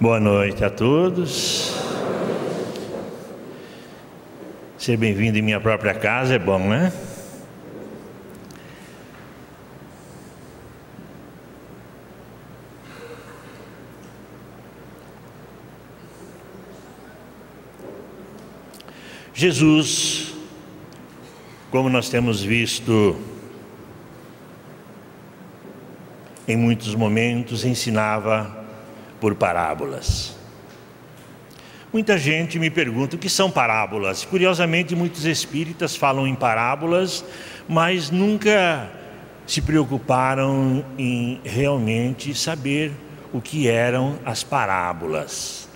Boa noite a todos. Ser bem-vindo em minha própria casa é bom, né? Jesus, como nós temos visto em muitos momentos, ensinava por parábolas. Muita gente me pergunta o que são parábolas. Curiosamente, muitos espíritas falam em parábolas, mas nunca se preocuparam em realmente saber o que eram as parábolas.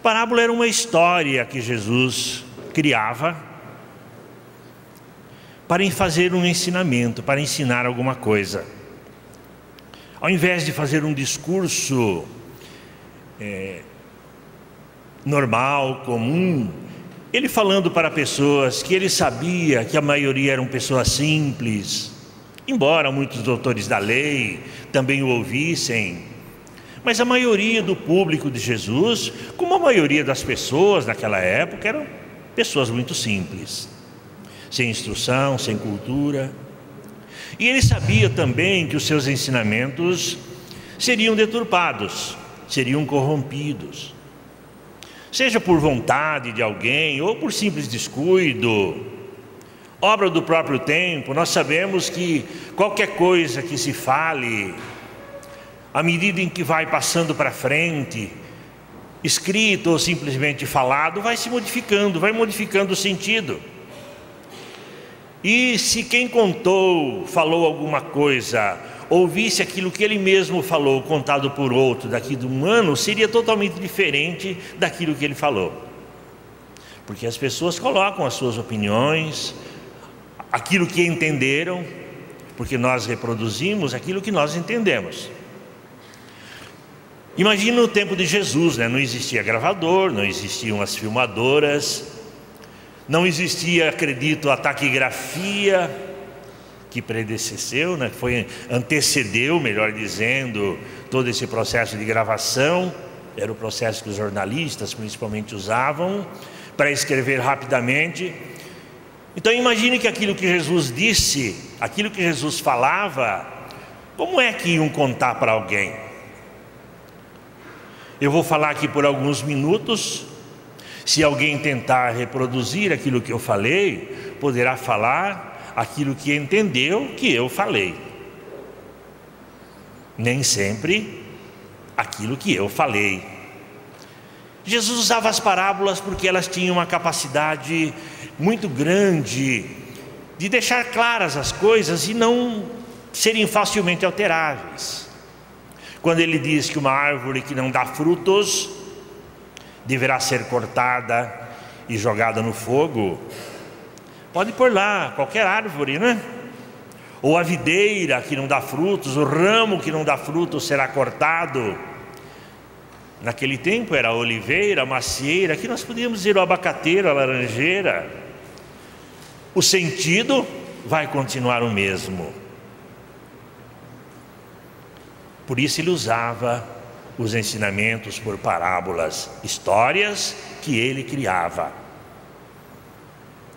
Parábola era uma história que Jesus criava para fazer um ensinamento, para ensinar alguma coisa. Ao invés de fazer um discurso normal, comum, ele falando para pessoas que ele sabia que a maioria eram pessoas simples, embora muitos doutores da lei também o ouvissem, mas a maioria do público de Jesus, como a maioria das pessoas naquela época, eram pessoas muito simples, sem instrução, sem cultura. E ele sabia também que os seus ensinamentos seriam deturpados, seriam corrompidos, seja por vontade de alguém ou por simples descuido, obra do próprio tempo. Nós sabemos que qualquer coisa que se fale, à medida em que vai passando para frente, escrito ou simplesmente falado, vai se modificando, vai modificando o sentido. E se quem contou, falou alguma coisa, ouvisse aquilo que ele mesmo falou, contado por outro daqui de um ano, seria totalmente diferente daquilo que ele falou. Porque as pessoas colocam as suas opiniões, aquilo que entenderam, porque nós reproduzimos aquilo que nós entendemos. Imagina o tempo de Jesus, né? Não existia gravador, não existiam as filmadoras, não existia, acredito, a taquigrafia que predecesseu, né? Antecedeu, melhor dizendo, todo esse processo de gravação. Era o processo que os jornalistas principalmente usavam para escrever rapidamente. Então imagine que aquilo que Jesus disse, aquilo que Jesus falava, como é que iam contar para alguém? Eu vou falar aqui por alguns minutos. Se alguém tentar reproduzir aquilo que eu falei, poderá falar aquilo que entendeu que eu falei. Nem sempre aquilo que eu falei. Jesus usava as parábolas porque elas tinham uma capacidade muito grande de deixar claras as coisas e não serem facilmente alteráveis. Quando ele diz que uma árvore que não dá frutos deverá ser cortada e jogada no fogo, pode pôr lá qualquer árvore, né? Ou a videira que não dá frutos, o ramo que não dá frutos será cortado. Naquele tempo era a oliveira, a macieira, aqui nós podíamos dizer o abacateiro, a laranjeira. O sentido vai continuar o mesmo. Por isso ele usava os ensinamentos por parábolas, histórias que ele criava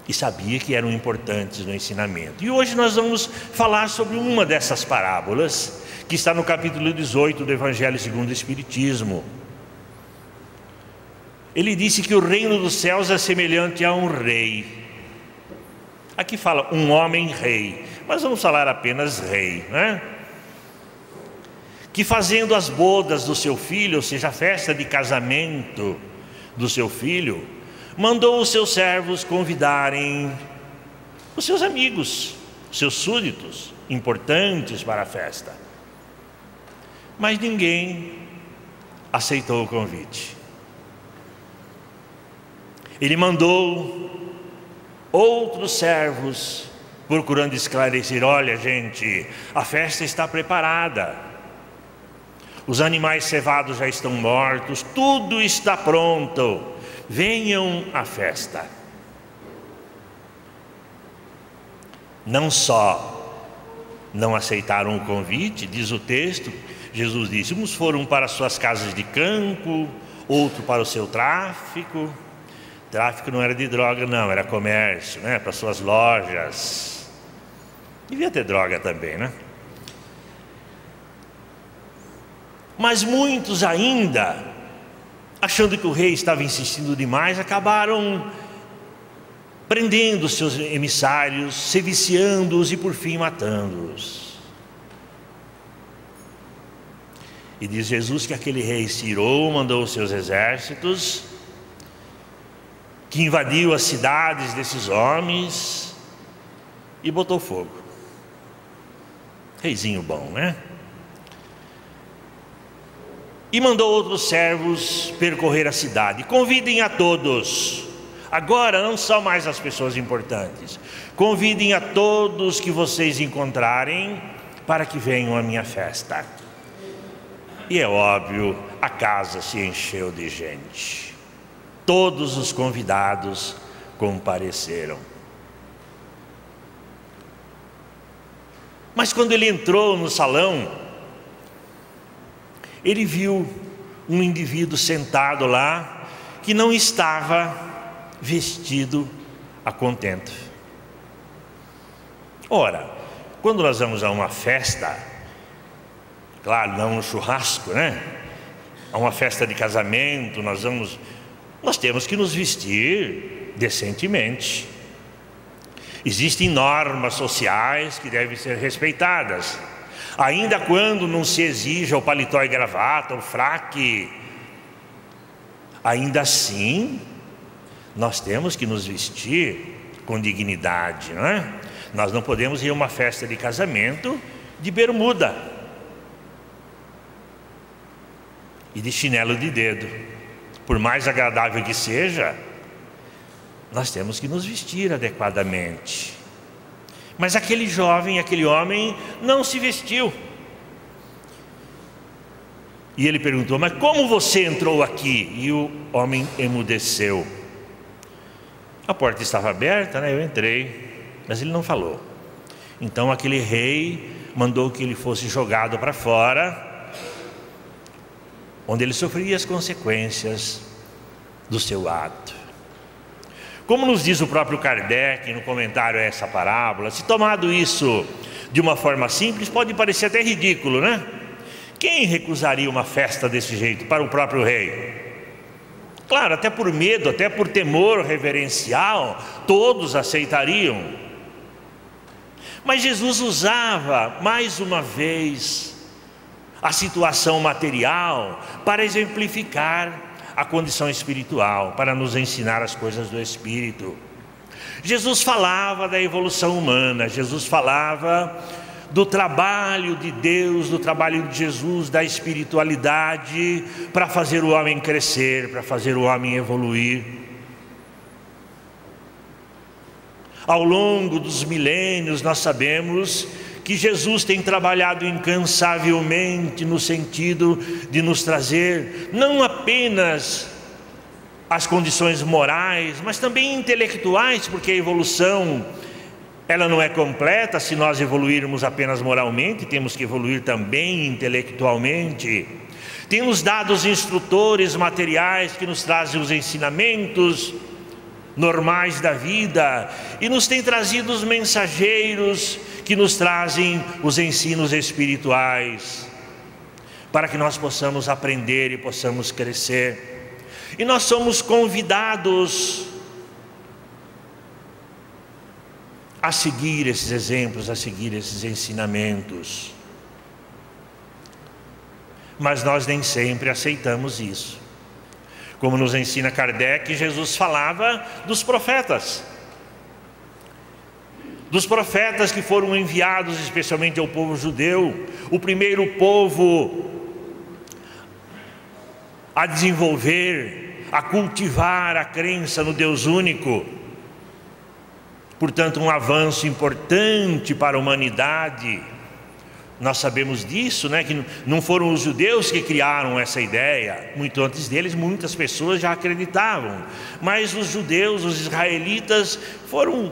e sabia que eram importantes no ensinamento. E hoje nós vamos falar sobre uma dessas parábolas, que está no capítulo 18 do Evangelho segundo o Espiritismo. Ele disse que o reino dos céus é semelhante a um rei. Aqui fala um homem rei, mas vamos falar apenas rei, né? Que fazendo as bodas do seu filho, ou seja, a festa de casamento do seu filho, mandou os seus servos convidarem os seus amigos, os seus súditos, importantes para a festa. Mas ninguém aceitou o convite. Ele mandou outros servos, procurando esclarecer: olha, gente, a festa está preparada. Os animais cevados já estão mortos, tudo está pronto, venham à festa. Não só não aceitaram o convite, diz o texto, Jesus disse: uns foram para suas casas de campo, outro para o seu tráfico. Tráfico não era de droga, não, era comércio, né? Para suas lojas. Devia ter droga também, né? Mas muitos ainda, achando que o rei estava insistindo demais, acabaram prendendo seus emissários, seviciando-os e por fim matando-os. E diz Jesus que aquele rei se irou, mandou os seus exércitos, que invadiu as cidades desses homens e botou fogo. Reizinho bom, né? E mandou outros servos percorrer a cidade. Convidem a todos. Agora não são mais as pessoas importantes. Convidem a todos que vocês encontrarem para que venham à minha festa. E é óbvio, a casa se encheu de gente. Todos os convidados compareceram. Mas quando ele entrou no salão, ele viu um indivíduo sentado lá que não estava vestido a contento. Ora, quando nós vamos a uma festa, claro, não um churrasco, né? A uma festa de casamento, nós temos que nos vestir decentemente. Existem normas sociais que devem ser respeitadas. Ainda quando não se exija o paletó e gravata, o fraque, ainda assim, nós temos que nos vestir com dignidade, não é? Nós não podemos ir a uma festa de casamento de bermuda e de chinelo de dedo. Por mais agradável que seja, nós temos que nos vestir adequadamente. Mas aquele jovem, aquele homem não se vestiu. E ele perguntou: mas como você entrou aqui? E o homem emudeceu. A porta estava aberta, né? Eu entrei, mas ele não falou. Então aquele rei mandou que ele fosse jogado para fora, onde ele sofreria as consequências do seu ato. Como nos diz o próprio Kardec no comentário a essa parábola, se tomado isso de uma forma simples, pode parecer até ridículo, né? Quem recusaria uma festa desse jeito para o próprio rei? Claro, até por medo, até por temor reverencial, todos aceitariam. Mas Jesus usava, mais uma vez, a situação material para exemplificar a condição espiritual, para nos ensinar as coisas do Espírito. Jesus falava da evolução humana, Jesus falava do trabalho de Deus, do trabalho de Jesus, da espiritualidade, para fazer o homem crescer, para fazer o homem evoluir. Ao longo dos milênios, nós sabemos que Jesus tem trabalhado incansavelmente no sentido de nos trazer não apenas as condições morais, mas também intelectuais, porque a evolução, ela não é completa se nós evoluirmos apenas moralmente, temos que evoluir também intelectualmente. Tem nos dado os instrutores materiais que nos trazem os ensinamentos normais da vida, e nos tem trazido os mensageiros que nos trazem os ensinos espirituais, para que nós possamos aprender e possamos crescer. E nós somos convidados a seguir esses exemplos, a seguir esses ensinamentos. Mas nós nem sempre aceitamos isso. Como nos ensina Kardec, Jesus falava dos profetas. Dos profetas que foram enviados especialmente ao povo judeu, o primeiro povo a desenvolver, a cultivar a crença no Deus único. Portanto, um avanço importante para a humanidade. Nós sabemos disso, né? Que não foram os judeus que criaram essa ideia. Muito antes deles, muitas pessoas já acreditavam. Mas os judeus, os israelitas, foram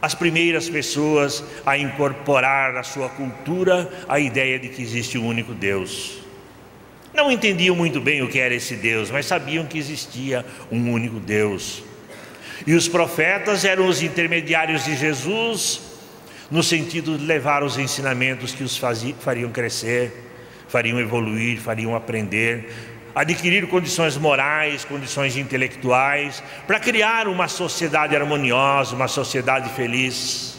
as primeiras pessoas a incorporar à sua cultura a ideia de que existe um único Deus. Não entendiam muito bem o que era esse Deus, mas sabiam que existia um único Deus. E os profetas eram os intermediários de Jesus, no sentido de levar os ensinamentos que os fariam crescer, fariam evoluir, fariam aprender, adquirir condições morais, condições intelectuais, para criar uma sociedade harmoniosa, uma sociedade feliz.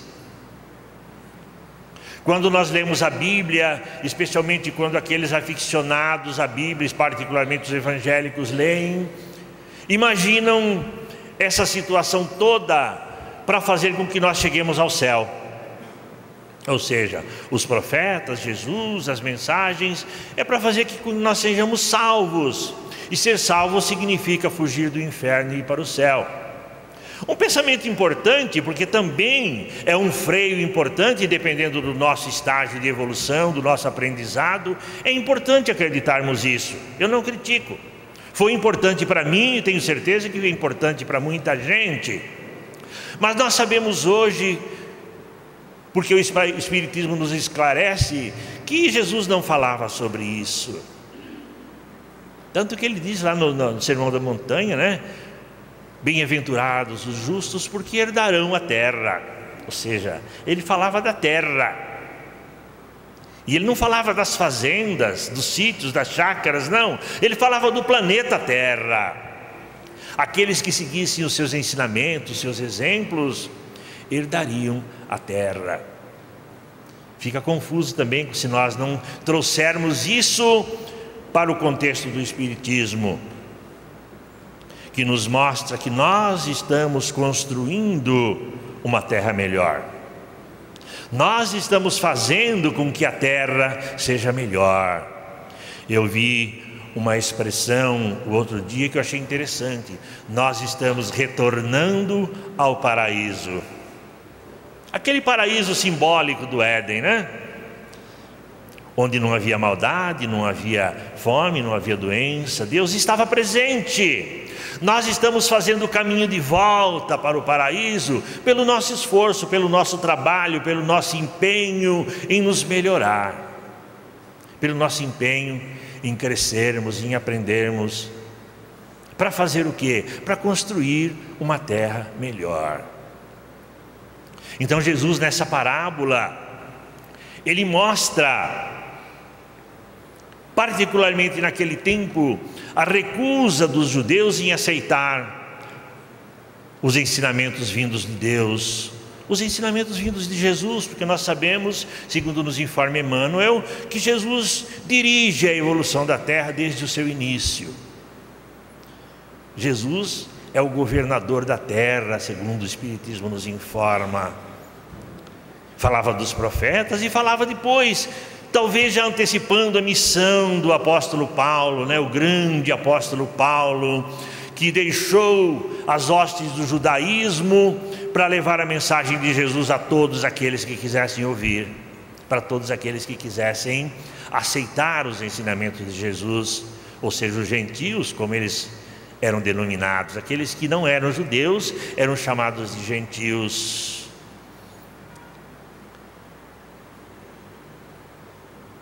Quando nós lemos a Bíblia, especialmente quando aqueles aficionados à Bíblia, particularmente os evangélicos, leem, imaginam essa situação toda para fazer com que nós cheguemos ao céu. Ou seja, os profetas, Jesus, as mensagens, é para fazer que nós sejamos salvos. E ser salvo significa fugir do inferno e ir para o céu. Um pensamento importante, porque também é um freio importante, dependendo do nosso estágio de evolução, do nosso aprendizado. É importante acreditarmos isso, eu não critico. Foi importante para mim e tenho certeza que é importante para muita gente. Mas nós sabemos hoje, porque o Espiritismo nos esclarece, que Jesus não falava sobre isso. Tanto que ele diz lá no Sermão da Montanha, né? Bem-aventurados os justos, porque herdarão a terra. Ou seja, ele falava da terra. E ele não falava das fazendas, dos sítios, das chácaras, não. Ele falava do planeta Terra. Aqueles que seguissem os seus ensinamentos, seus exemplos, herdariam a terra. Fica confuso também se nós não trouxermos isso para o contexto do Espiritismo, que nos mostra que nós estamos construindo uma terra melhor. Nós estamos fazendo com que a terra seja melhor. Eu vi uma expressão o outro dia que eu achei interessante: nós estamos retornando ao paraíso. Aquele paraíso simbólico do Éden, né? Onde não havia maldade, não havia fome, não havia doença, Deus estava presente. Nós estamos fazendo o caminho de volta para o paraíso pelo nosso esforço, pelo nosso trabalho, pelo nosso empenho em nos melhorar, pelo nosso empenho em crescermos, em aprendermos. Para fazer o quê? Para construir uma terra melhor. Então Jesus, nessa parábola, ele mostra, particularmente naquele tempo, a recusa dos judeus em aceitar os ensinamentos vindos de Deus, os ensinamentos vindos de Jesus, porque nós sabemos, segundo nos informa Emmanuel, que Jesus dirige a evolução da terra desde o seu início. Jesus é o governador da terra, segundo o Espiritismo nos informa. Falava dos profetas e falava depois, talvez já antecipando a missão do apóstolo Paulo, né? O grande apóstolo Paulo, que deixou as hostes do judaísmo para levar a mensagem de Jesus a todos aqueles que quisessem ouvir, para todos aqueles que quisessem aceitar os ensinamentos de Jesus, ou seja, os gentios, como eles eram denominados. Aqueles que não eram judeus eram chamados de gentios.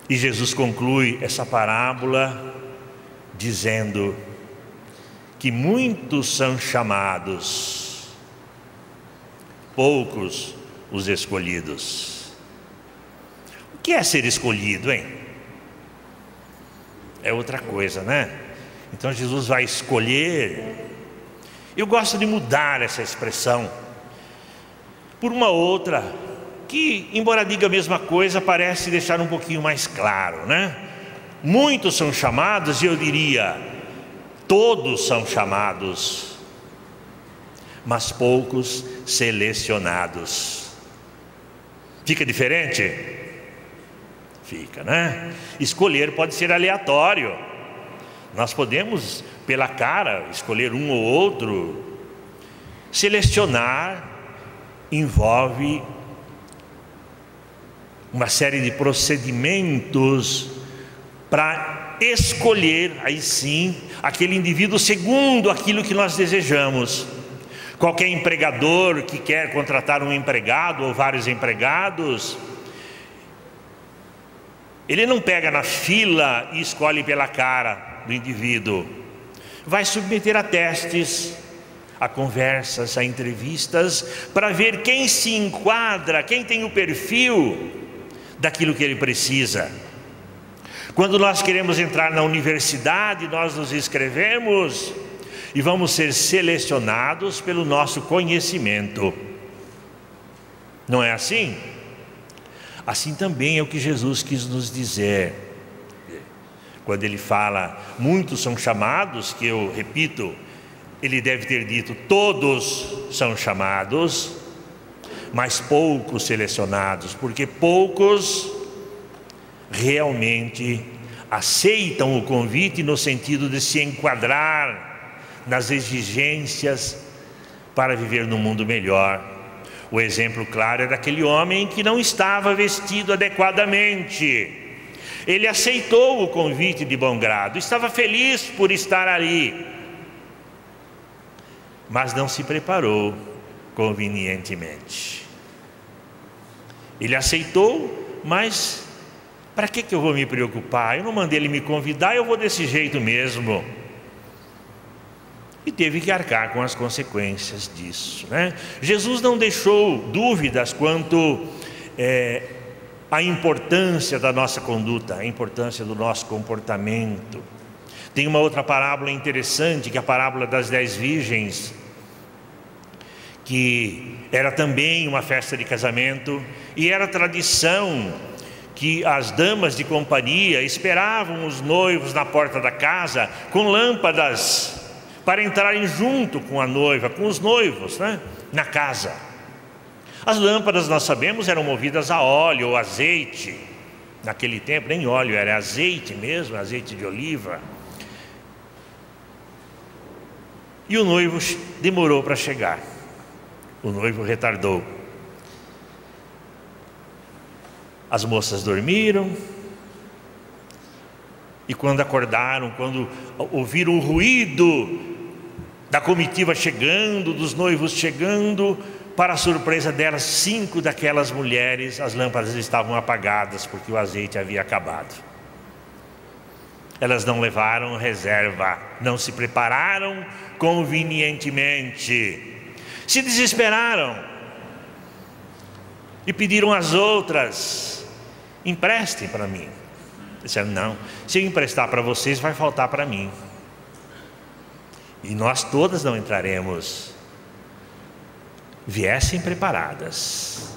E Jesus conclui essa parábola dizendo que muitos são chamados, poucos os escolhidos. O que é ser escolhido, hein? É outra coisa, né? Então Jesus vai escolher. Eu gosto de mudar essa expressão por uma outra, que, embora diga a mesma coisa, parece deixar um pouquinho mais claro, né? Muitos são chamados, e eu diria, todos são chamados, mas poucos selecionados. Fica diferente? Fica, né? Escolher pode ser aleatório. Nós podemos, pela cara, escolher um ou outro. Selecionar envolve uma série de procedimentos para escolher, aí sim, aquele indivíduo segundo aquilo que nós desejamos. Qualquer empregador que quer contratar um empregado ou vários empregados, ele não pega na fila e escolhe pela cara do indivíduo. Vai submeter a testes, a conversas, a entrevistas, para ver quem se enquadra, quem tem o perfil daquilo que ele precisa. Quando nós queremos entrar na universidade, nós nos inscrevemos e vamos ser selecionados pelo nosso conhecimento. Não é assim? Assim também é o que Jesus quis nos dizer. Quando ele fala, muitos são chamados, que eu repito, ele deve ter dito, todos são chamados, mas poucos selecionados, porque poucos realmente aceitam o convite no sentido de se enquadrar nas exigências para viver num mundo melhor. O exemplo claro é daquele homem que não estava vestido adequadamente. Ele aceitou o convite de bom grado, estava feliz por estar ali, mas não se preparou convenientemente. Ele aceitou, mas para que eu vou me preocupar? Eu não mandei ele me convidar, eu vou desse jeito mesmo. E teve que arcar com as consequências disso, né? Jesus não deixou dúvidas quanto à importância da nossa conduta, a importância do nosso comportamento. Tem uma outra parábola interessante, que é a parábola das 10 virgens, que era também uma festa de casamento, e era tradição que as damas de companhia esperavam os noivos na porta da casa com lâmpadas para entrarem junto com a noiva, com os noivos, né, na casa. As lâmpadas, nós sabemos, eram movidas a óleo ou azeite. Naquele tempo nem óleo, era azeite mesmo, azeite de oliva. E o noivo demorou para chegar. O noivo retardou. As moças dormiram. E quando acordaram, quando ouviram o ruído da comitiva chegando, dos noivos chegando, para a surpresa delas, 5 daquelas mulheres, as lâmpadas estavam apagadas, porque o azeite havia acabado. Elas não levaram reserva, não se prepararam convenientemente, se desesperaram e pediram às outras: emprestem para mim. Disseram: não, se eu emprestar para vocês, vai faltar para mim, e nós todas não entraremos. Viessem preparadas,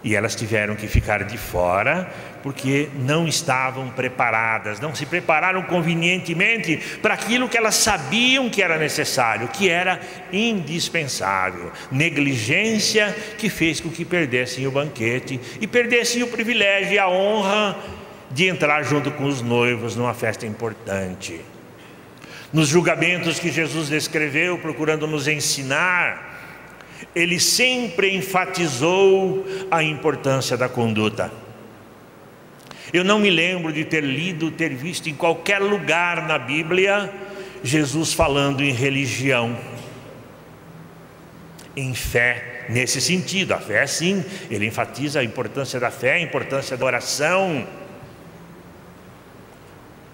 e elas tiveram que ficar de fora, porque não estavam preparadas, não se prepararam convenientemente para aquilo que elas sabiam que era necessário, que era indispensável. Negligência que fez com que perdessem o banquete e perdessem o privilégio e a honra de entrar junto com os noivos numa festa importante. Nos julgamentos que Jesus descreveu, procurando nos ensinar, ele sempre enfatizou a importância da conduta. Eu não me lembro de ter lido, ter visto em qualquer lugar na Bíblia Jesus falando em religião, em fé, nesse sentido. A fé, sim, ele enfatiza a importância da fé, a importância da oração,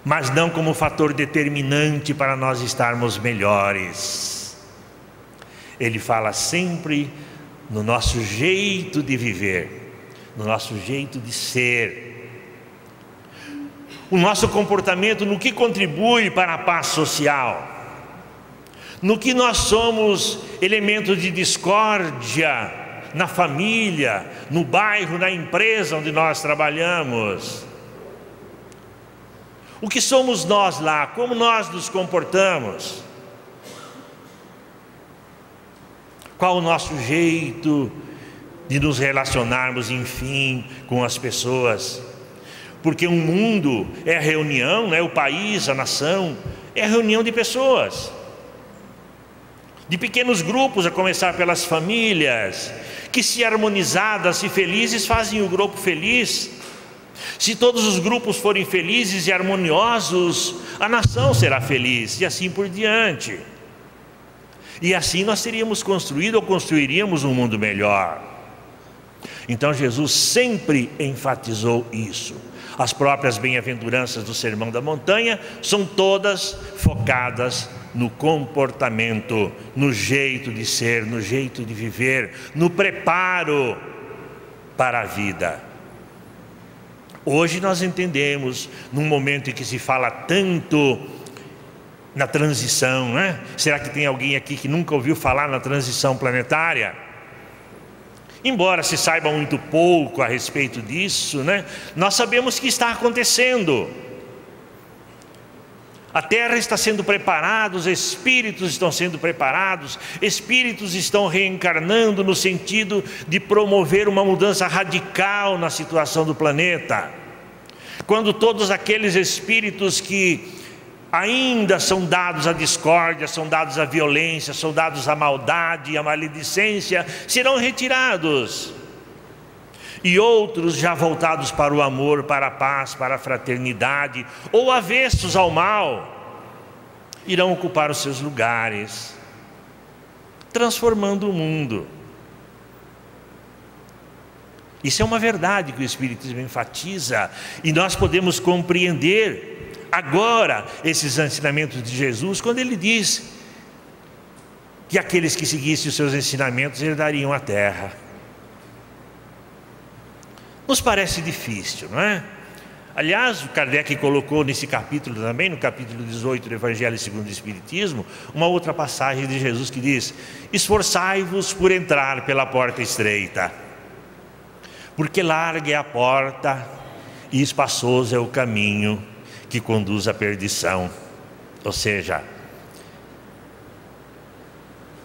mas não como fator determinante para nós estarmos melhores. Ele fala sempre no nosso jeito de viver, no nosso jeito de ser, o nosso comportamento, no que contribui para a paz social, no que nós somos elementos de discórdia na família, no bairro, na empresa onde nós trabalhamos. O que somos nós lá, como nós nos comportamos, qual o nosso jeito de nos relacionarmos, enfim, com as pessoas. Porque um mundo é a reunião, né? O país, a nação, é a reunião de pessoas, de pequenos grupos, a começar pelas famílias, que se harmonizadas e felizes fazem o grupo feliz. Se todos os grupos forem felizes e harmoniosos, a nação será feliz, e assim por diante. E assim nós teríamos construído ou construiríamos um mundo melhor. Então Jesus sempre enfatizou isso. As próprias bem-aventuranças do Sermão da Montanha são todas focadas no comportamento, no jeito de ser, no jeito de viver, no preparo para a vida. Hoje nós entendemos, num momento em que se fala tanto na transição, né? Será que tem alguém aqui que nunca ouviu falar na transição planetária? Embora se saiba muito pouco a respeito disso, né? Nós sabemos que está acontecendo. A Terra está sendo preparada, os espíritos estão sendo preparados, espíritos estão reencarnando no sentido de promover uma mudança radical na situação do planeta. Quando todos aqueles espíritos que ainda são dados à discórdia, são dados à violência, são dados à maldade e à maledicência, serão retirados. E outros já voltados para o amor, para a paz, para a fraternidade, ou avessos ao mal, irão ocupar os seus lugares, transformando o mundo. Isso é uma verdade que o Espiritismo enfatiza, e nós podemos compreender agora esses ensinamentos de Jesus, quando ele diz que aqueles que seguissem os seus ensinamentos herdariam a terra. Nos parece difícil, não é? Aliás, o Kardec colocou nesse capítulo também, no capítulo 18 do Evangelho segundo o Espiritismo, uma outra passagem de Jesus que diz: esforçai-vos por entrar pela porta estreita, porque larga é a porta e espaçoso é o caminho que conduz à perdição. Ou seja,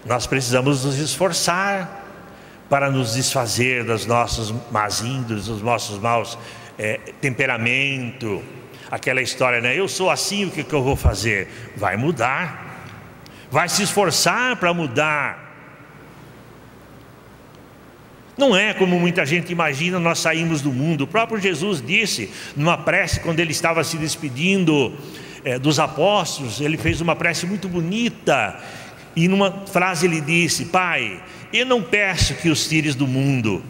nós precisamos nos esforçar para nos desfazer das nossas más índoles, dos nossos maus temperamento. Aquela história, né? Eu sou assim, o que eu vou fazer? Vai mudar, vai se esforçar para mudar. Não é como muita gente imagina, nós saímos do mundo. O próprio Jesus disse, numa prece, quando ele estava se despedindo dos apóstolos, ele fez uma prece muito bonita, e numa frase ele disse: Pai, eu não peço que os tires do mundo.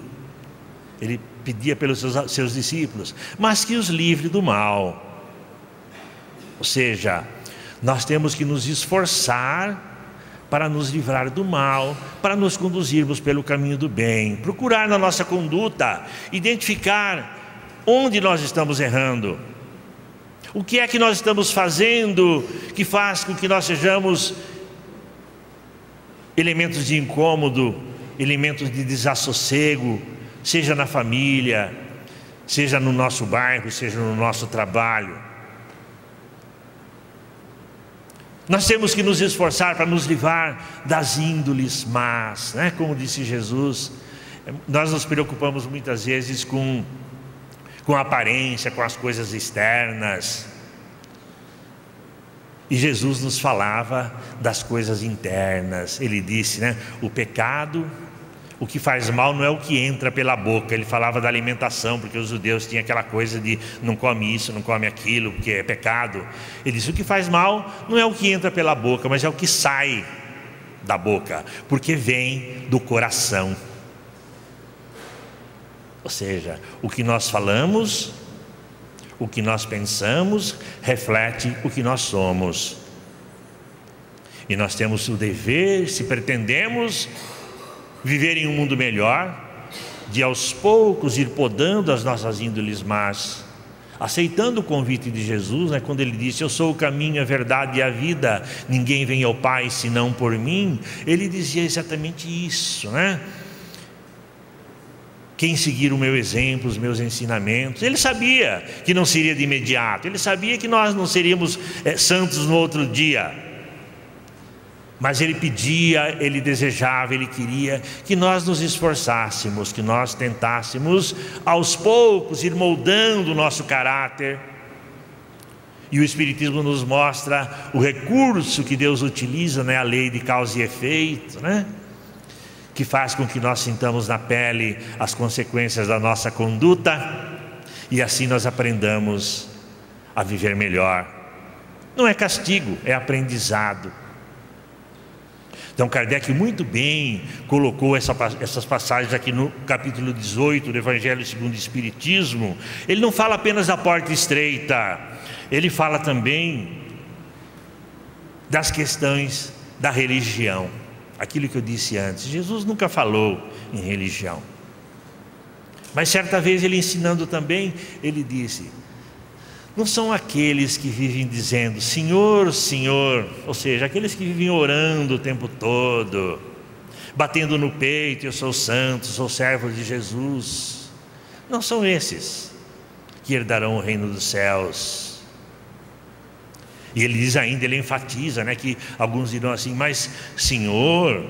Ele pedia pelos seus discípulos, mas que os livre do mal. Ou seja, nós temos que nos esforçar para nos livrar do mal, para nos conduzirmos pelo caminho do bem, procurar na nossa conduta, identificar onde nós estamos errando, o que é que nós estamos fazendo que faz com que nós sejamos elementos de incômodo, elementos de desassossego, seja na família, seja no nosso bairro, seja no nosso trabalho. Nós temos que nos esforçar para nos livrar das índoles más, né? Como disse Jesus, nós nos preocupamos muitas vezes com a aparência, com as coisas externas. E Jesus nos falava das coisas internas. Ele disse, né? O pecado, o que faz mal não é o que entra pela boca. Ele falava da alimentação, porque os judeus tinham aquela coisa de não come isso, não come aquilo, porque é pecado. Ele disse, o que faz mal não é o que entra pela boca, mas é o que sai da boca, porque vem do coração. Ou seja, o que nós falamos, o que nós pensamos, reflete o que nós somos. E nós temos o dever, se pretendemos viver em um mundo melhor, de aos poucos ir podando as nossas índoles más, aceitando o convite de Jesus, né, quando ele disse: eu sou o caminho, a verdade e a vida, ninguém vem ao Pai senão por mim. Ele dizia exatamente isso, né? Quem seguir o meu exemplo, os meus ensinamentos. Ele sabia que não seria de imediato, ele sabia que nós não seríamos santos no outro dia, mas ele pedia, ele desejava, ele queria que nós nos esforçássemos, que nós tentássemos aos poucos ir moldando o nosso caráter. E o Espiritismo nos mostra o recurso que Deus utiliza, né? A lei de causa e efeito, né? Que faz com que nós sintamos na pele as consequências da nossa conduta, e assim nós aprendamos a viver melhor. Não é castigo, é aprendizado. Então Kardec muito bem colocou essas passagens aqui no capítulo 18 do Evangelho segundo o Espiritismo. Ele não fala apenas da porta estreita, ele fala também das questões da religião. Aquilo que eu disse antes, Jesus nunca falou em religião, mas certa vez ele ensinando também, ele disse: não são aqueles que vivem dizendo Senhor, Senhor, ou seja, aqueles que vivem orando o tempo todo, batendo no peito, eu sou santo, sou servo de Jesus. Não são esses que herdarão o reino dos céus. E ele diz ainda, ele enfatiza, que alguns dirão assim: mas Senhor,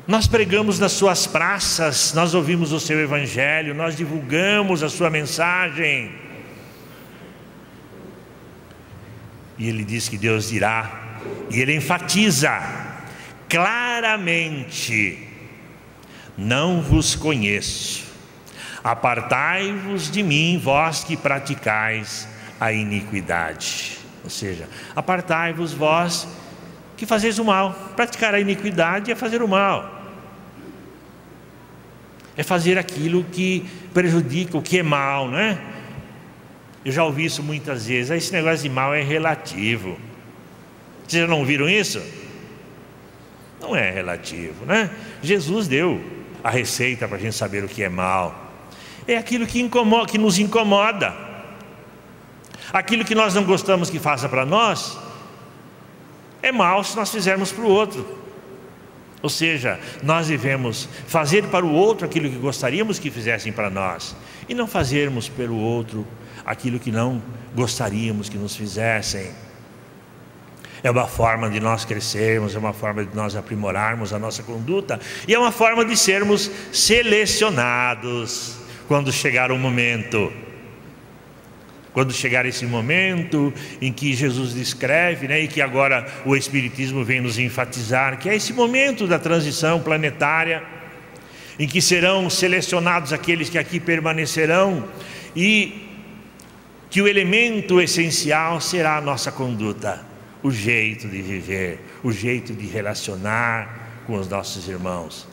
nós pregamos nas suas praças, nós ouvimos o seu evangelho, nós divulgamos a sua mensagem. E ele diz que Deus dirá, e ele enfatiza claramente: não vos conheço, apartai-vos de mim, vós que praticais a iniquidade. Ou seja, apartai-vos vós que fazeis o mal. Praticar a iniquidade é fazer o mal, é fazer aquilo que prejudica, o que é mal, não é? Eu já ouvi isso muitas vezes: esse negócio de mal é relativo. Vocês já não ouviram isso? Não é relativo, né? Jesus deu a receita para a gente saber o que é mal. É aquilo que incomoda, que nos incomoda, aquilo que nós não gostamos que faça para nós, é mal se nós fizermos para o outro. Ou seja, nós devemos fazer para o outro aquilo que gostaríamos que fizessem para nós, e não fazermos pelo outro aquilo que não gostaríamos que nos fizessem. É uma forma de nós crescermos, é uma forma de nós aprimorarmos a nossa conduta, e é uma forma de sermos selecionados quando chegar o momento. Quando chegar esse momento em que Jesus descreve, e que agora o Espiritismo vem nos enfatizar, que é esse momento da transição planetária, em que serão selecionados aqueles que aqui permanecerão, e que o elemento essencial será a nossa conduta, o jeito de viver, o jeito de relacionar com os nossos irmãos.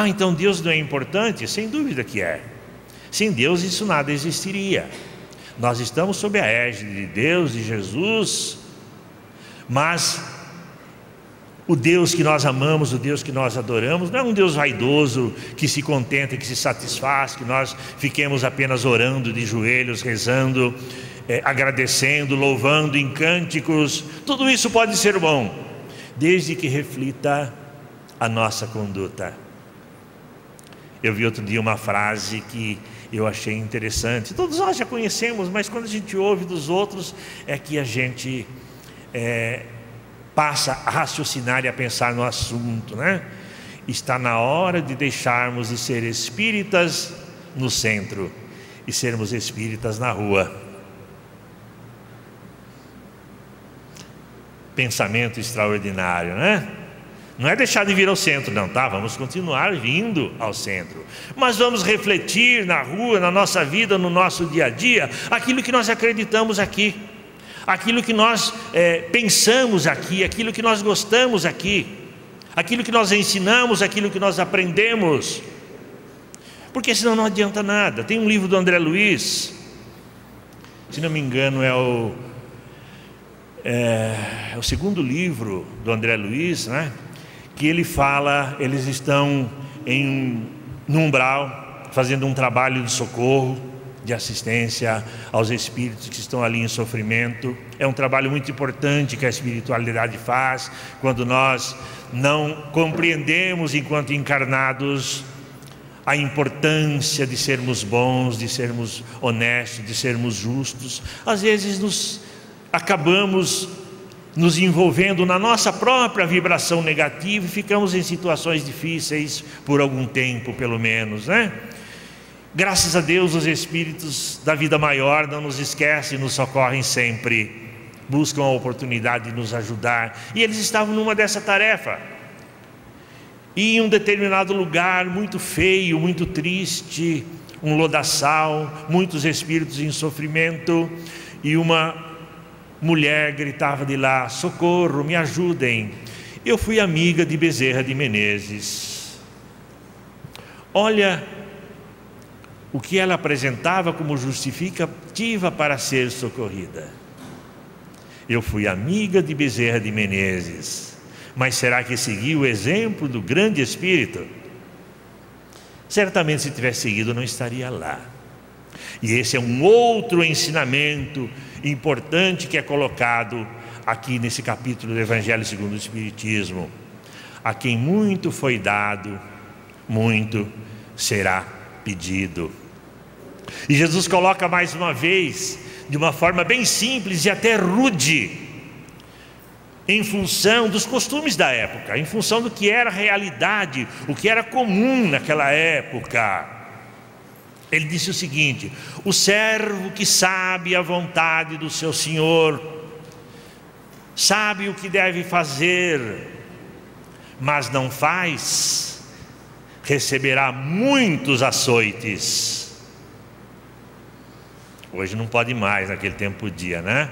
Então Deus não é importante? Sem dúvida que é. Sem Deus isso nada existiria. Nós estamos sob a égide de Deus, de Jesus, mas o Deus que nós amamos, o Deus que nós adoramos, não é um Deus vaidoso que se contenta, que se satisfaz, que nós fiquemos apenas orando de joelhos, rezando, agradecendo, louvando em cânticos. Tudo isso pode ser bom, desde que reflita a nossa conduta. Eu vi outro dia uma frase que eu achei interessante, todos nós já conhecemos, mas quando a gente ouve dos outros é que a gente passa a raciocinar e a pensar no assunto, né? Está na hora de deixarmos de ser espíritas no centro e sermos espíritas na rua. Pensamento extraordinário, né? Não é deixar de vir ao centro, não, tá? Vamos continuar vindo ao centro, mas vamos refletir na rua, na nossa vida, no nosso dia a dia, aquilo que nós acreditamos aqui, aquilo que nós pensamos aqui, aquilo que nós gostamos aqui, aquilo que nós ensinamos, aquilo que nós aprendemos, porque senão não adianta nada. Tem um livro do André Luiz, se não me engano é o segundo livro do André Luiz, né? Que ele fala, eles estão no umbral, fazendo um trabalho de socorro, de assistência aos espíritos que estão ali em sofrimento. É um trabalho muito importante que a espiritualidade faz, quando nós não compreendemos enquanto encarnados a importância de sermos bons, de sermos honestos, de sermos justos. Às vezes acabamos nos envolvendo na nossa própria vibração negativa e ficamos em situações difíceis por algum tempo, pelo menos, né? Graças a Deus, os espíritos da vida maior não nos esquecem, nos socorrem sempre, buscam a oportunidade de nos ajudar, e eles estavam numa dessa tarefa, e em um determinado lugar muito feio, muito triste, um lodaçal, muitos espíritos em sofrimento, e uma mulher gritava de lá: socorro, me ajudem. Eu fui amiga de Bezerra de Menezes. Olha o que ela apresentava como justificativa para ser socorrida. Eu fui amiga de Bezerra de Menezes, mas será que seguiu o exemplo do grande Espírito? Certamente, se tivesse seguido, não estaria lá. E esse é um outro ensinamento importante que é colocado aqui nesse capítulo do Evangelho segundo o Espiritismo. A quem muito foi dado, muito será pedido. E Jesus coloca mais uma vez, de uma forma bem simples e até rude, em função dos costumes da época, em função do que era realidade, o que era comum naquela época. Ele disse o seguinte: o servo que sabe a vontade do seu senhor, sabe o que deve fazer, mas não faz, receberá muitos açoites. Hoje não pode mais, naquele tempo podia, né?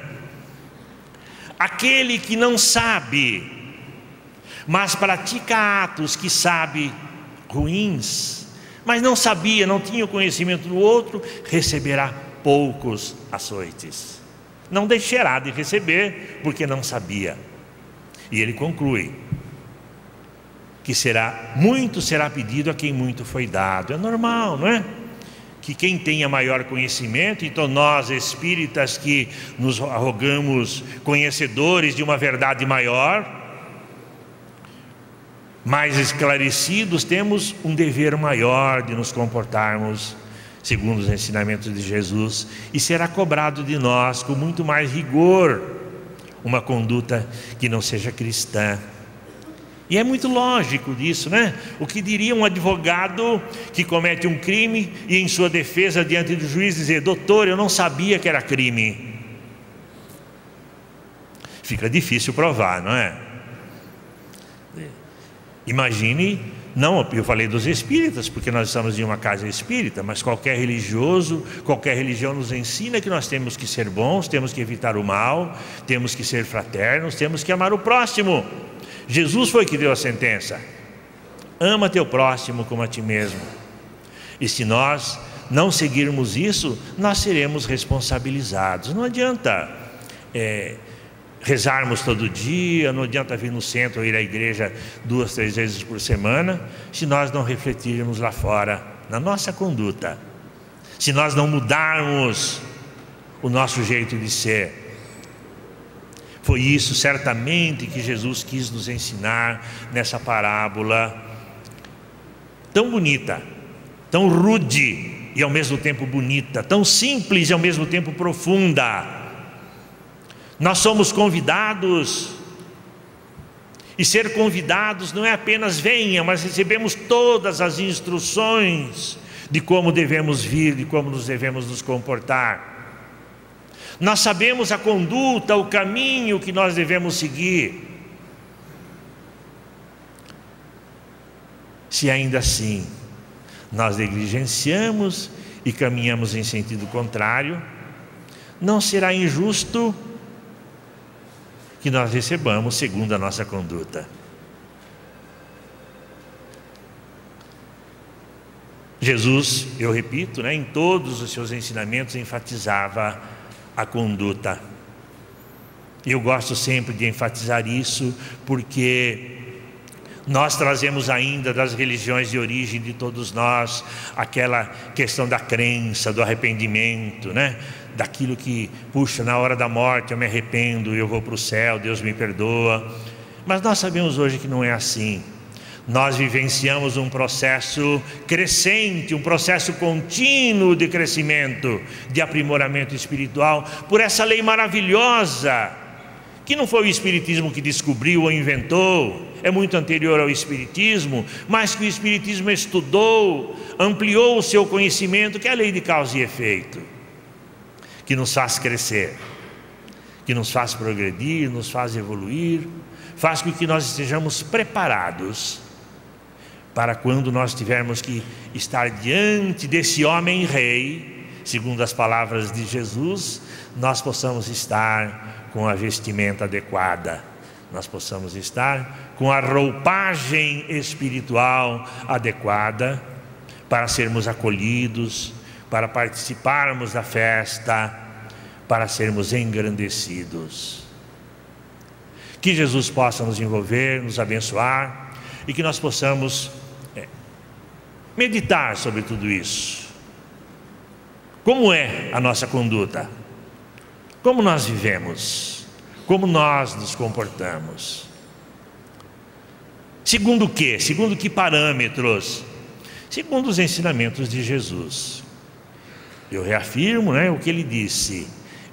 Aquele que não sabe, mas pratica atos que sabe ruins, mas não sabia, não tinha o conhecimento do outro, receberá poucos açoites. Não deixará de receber, porque não sabia. E ele conclui que muito será pedido a quem muito foi dado. É normal, não é? Que quem tenha maior conhecimento, então nós espíritas que nos arrogamos conhecedores de uma verdade maior, mais esclarecidos, temos um dever maior de nos comportarmos segundo os ensinamentos de Jesus, e será cobrado de nós com muito mais rigor uma conduta que não seja cristã. E é muito lógico disso, né? O que diria um advogado que comete um crime e em sua defesa diante do juiz dizer: doutor, eu não sabia que era crime. Fica difícil provar, não é? Imagine, não, eu falei dos espíritas, porque nós estamos em uma casa espírita, mas qualquer religioso, qualquer religião nos ensina que nós temos que ser bons, temos que evitar o mal, temos que ser fraternos, temos que amar o próximo. Jesus foi que deu a sentença: ama teu próximo como a ti mesmo. E se nós não seguirmos isso, nós seremos responsabilizados. Não adianta rezarmos todo dia, não adianta vir no centro ou ir à igreja 2, 3 vezes por semana, se nós não refletirmos lá fora na nossa conduta, se nós não mudarmos o nosso jeito de ser. Foi isso certamente que Jesus quis nos ensinar nessa parábola tão bonita, tão rude e ao mesmo tempo bonita, tão simples e ao mesmo tempo profunda. Nós somos convidados, e ser convidados não é apenas venha, mas recebemos todas as instruções de como devemos vir, de como nos devemos nos comportar. Nós sabemos a conduta, o caminho que nós devemos seguir. Se ainda assim nós negligenciamos e caminhamos em sentido contrário, não será injusto que nós recebamos segundo a nossa conduta. Jesus, eu repito, né, em todos os seus ensinamentos enfatizava a conduta. E eu gosto sempre de enfatizar isso, porque nós trazemos ainda das religiões de origem de todos nós aquela questão da crença, do arrependimento, né? Daquilo que, puxa, na hora da morte eu me arrependo, eu vou para o céu, Deus me perdoa. Mas nós sabemos hoje que não é assim. Nós vivenciamos um processo crescente, um processo contínuo de crescimento, de aprimoramento espiritual, por essa lei maravilhosa, que não foi o Espiritismo que descobriu ou inventou, é muito anterior ao Espiritismo, mas que o Espiritismo estudou, ampliou o seu conhecimento, que é a lei de causa e efeito, que nos faz crescer, que nos faz progredir, nos faz evoluir, faz com que nós estejamos preparados para quando nós tivermos que estar diante desse homem rei, segundo as palavras de Jesus, nós possamos estar com a vestimenta adequada, nós possamos estar com a roupagem espiritual adequada para sermos acolhidos, para participarmos da festa, para sermos engrandecidos. Que Jesus possa nos envolver, nos abençoar, e que nós possamos meditar sobre tudo isso. Como é a nossa conduta? Como nós vivemos? Como nós nos comportamos? Segundo o quê? Segundo que parâmetros? Segundo os ensinamentos de Jesus. Eu reafirmo, o que ele disse: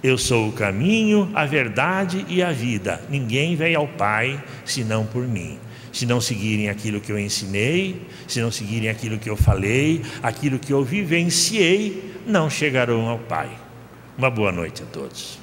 eu sou o caminho, a verdade e a vida. Ninguém vem ao Pai senão por mim. Se não seguirem aquilo que eu ensinei, se não seguirem aquilo que eu falei, aquilo que eu vivenciei, não chegarão ao Pai. Uma boa noite a todos.